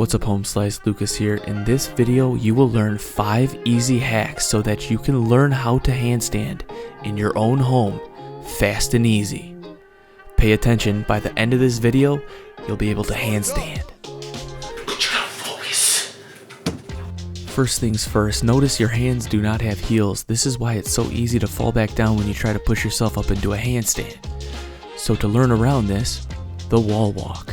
What's up, Home Slice? Lucas here. In this video, you will learn 5 easy hacks so that you can learn how to handstand in your own home, fast and easy. Pay attention, by the end of this video, you'll be able to handstand. First things first, notice your hands do not have heels. This is why it's so easy to fall back down when you try to push yourself up into a handstand. So to learn around this, the wall walk.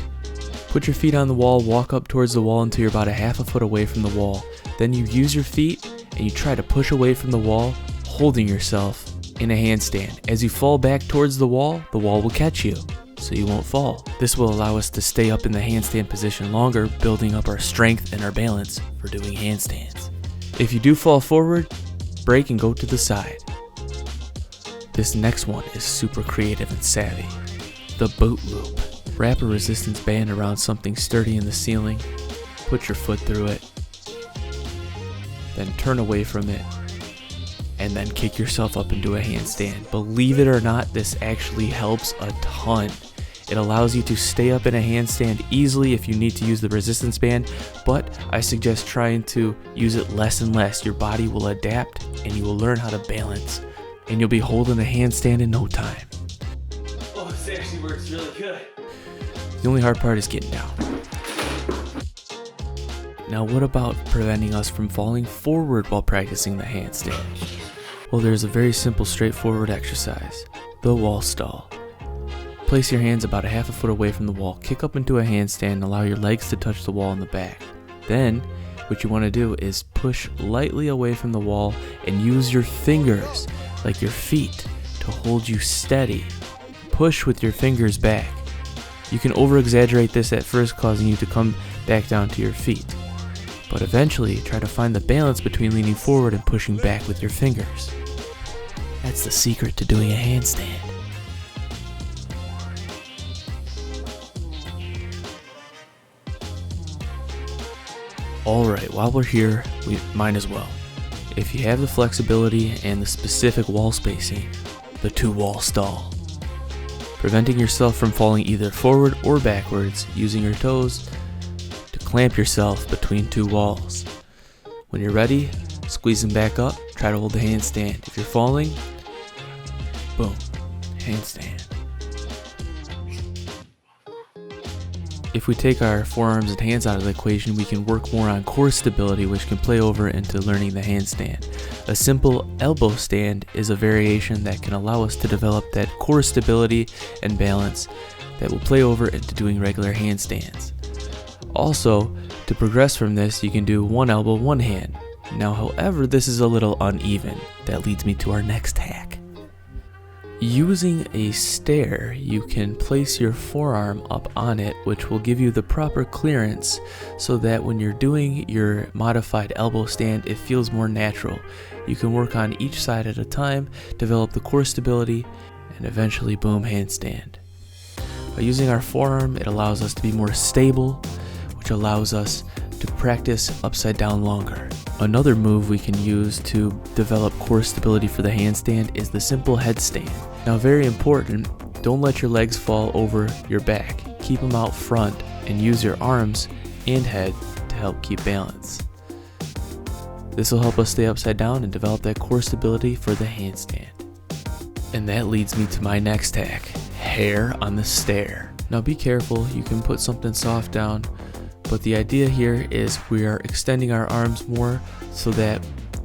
Put your feet on the wall, walk up towards the wall until you're about a half a foot away from the wall. Then you use your feet and you try to push away from the wall, holding yourself in a handstand. As you fall back towards the wall will catch you, so you won't fall. This will allow us to stay up in the handstand position longer, building up our strength and our balance for doing handstands. If you do fall forward, break and go to the side. This next one is super creative and savvy. The boot loop. Wrap a resistance band around something sturdy in the ceiling, put your foot through it, then turn away from it, and then kick yourself up into a handstand. Believe it or not, this actually helps a ton. It allows you to stay up in a handstand easily if you need to use the resistance band, but I suggest trying to use it less and less. Your body will adapt and you will learn how to balance, and you'll be holding a handstand in no time. Oh, this actually works really good. The only hard part is getting down. Now, what about preventing us from falling forward while practicing the handstand? Well, there's a very simple, straightforward exercise, the wall stall. Place your hands about a half a foot away from the wall, kick up into a handstand, and allow your legs to touch the wall in the back. Then, what you want to do is push lightly away from the wall and use your fingers, like your feet, to hold you steady. Push with your fingers back. You can over-exaggerate this at first, causing you to come back down to your feet. But eventually, try to find the balance between leaning forward and pushing back with your fingers. That's the secret to doing a handstand. Alright, while we're here, we might as well. If you have the flexibility and the specific wall spacing, the 2-wall stall. Preventing yourself from falling either forward or backwards, using your toes to clamp yourself between 2 walls. When you're ready, squeeze them back up, try to hold the handstand. If you're falling, boom, handstand. If we take our forearms and hands out of the equation, we can work more on core stability, which can play over into learning the handstand. A simple elbow stand is a variation that can allow us to develop that core stability and balance that will play over into doing regular handstands. Also, to progress from this, you can do one elbow, one hand. Now, however, this is a little uneven. That leads me to our next hack. Using a stair, you can place your forearm up on it, which will give you the proper clearance so that when you're doing your modified elbow stand, it feels more natural. You can work on each side at a time, develop the core stability, and eventually, boom, handstand. By using our forearm, it allows us to be more stable, which allows us to practice upside down longer. Another move we can use to develop core stability for the handstand is the simple headstand. Now, very important, don't let your legs fall over your back. Keep them out front and use your arms and head to help keep balance. This will help us stay upside down and develop that core stability for the handstand. And that leads me to my next hack, hair on the stair. Now be careful, you can put something soft down, but the idea here is we are extending our arms more so that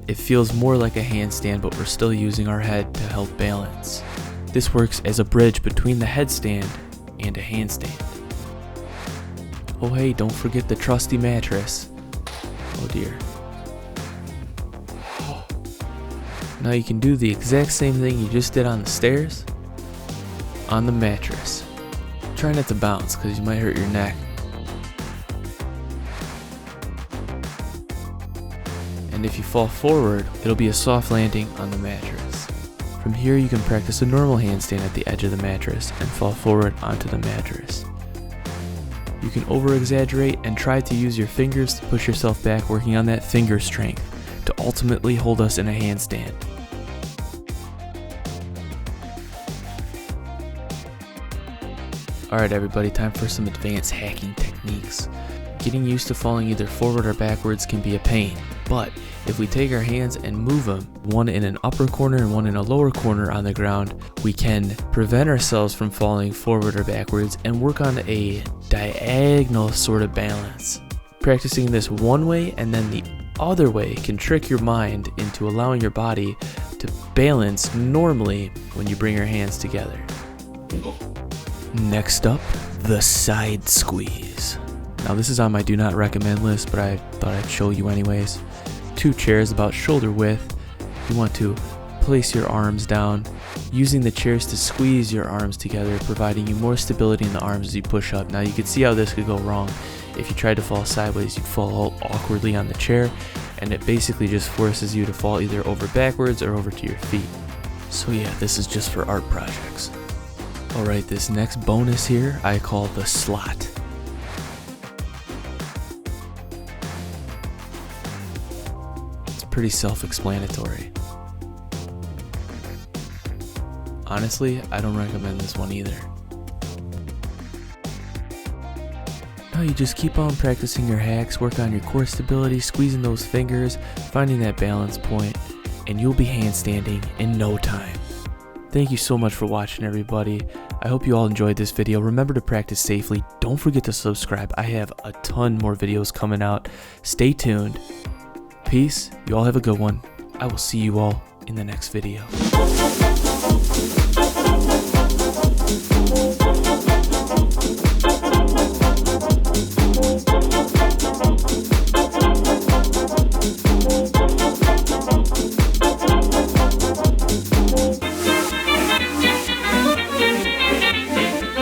it feels more like a handstand, but we're still using our head to help balance. This works as a bridge between the headstand and a handstand. Oh hey, don't forget the trusty mattress. Oh dear. Now you can do the exact same thing you just did on the stairs on the mattress. Try not to bounce because you might hurt your neck. And if you fall forward, it'll be a soft landing on the mattress. From here, you can practice a normal handstand at the edge of the mattress and fall forward onto the mattress. You can over-exaggerate and try to use your fingers to push yourself back, working on that finger strength to ultimately hold us in a handstand. Alright everybody, time for some advanced hacking techniques. Getting used to falling either forward or backwards can be a pain, but if we take our hands and move them, one in an upper corner and one in a lower corner on the ground, we can prevent ourselves from falling forward or backwards and work on a diagonal sort of balance. Practicing this one way and then the other way can trick your mind into allowing your body to balance normally when you bring your hands together. Next up, the side squeeze. Now this is on my do not recommend list, but I thought I'd show you anyways. 2 chairs about shoulder width. You want to place your arms down, using the chairs to squeeze your arms together, providing you more stability in the arms as you push up. Now you can see how this could go wrong. If you tried to fall sideways, you'd fall all awkwardly on the chair, and it basically just forces you to fall either over backwards or over to your feet. So yeah, this is just for art projects. Alright, this next bonus here I call the slot. It's pretty self-explanatory. Honestly, I don't recommend this one either. No, you just keep on practicing your hacks, work on your core stability, squeezing those fingers, finding that balance point, and you'll be handstanding in no time. Thank you so much for watching, everybody. I hope you all enjoyed this video. Remember to practice safely. Don't forget to subscribe. I have a ton more videos coming out. Stay tuned. Peace. You all have a good one. I will see you all in the next video.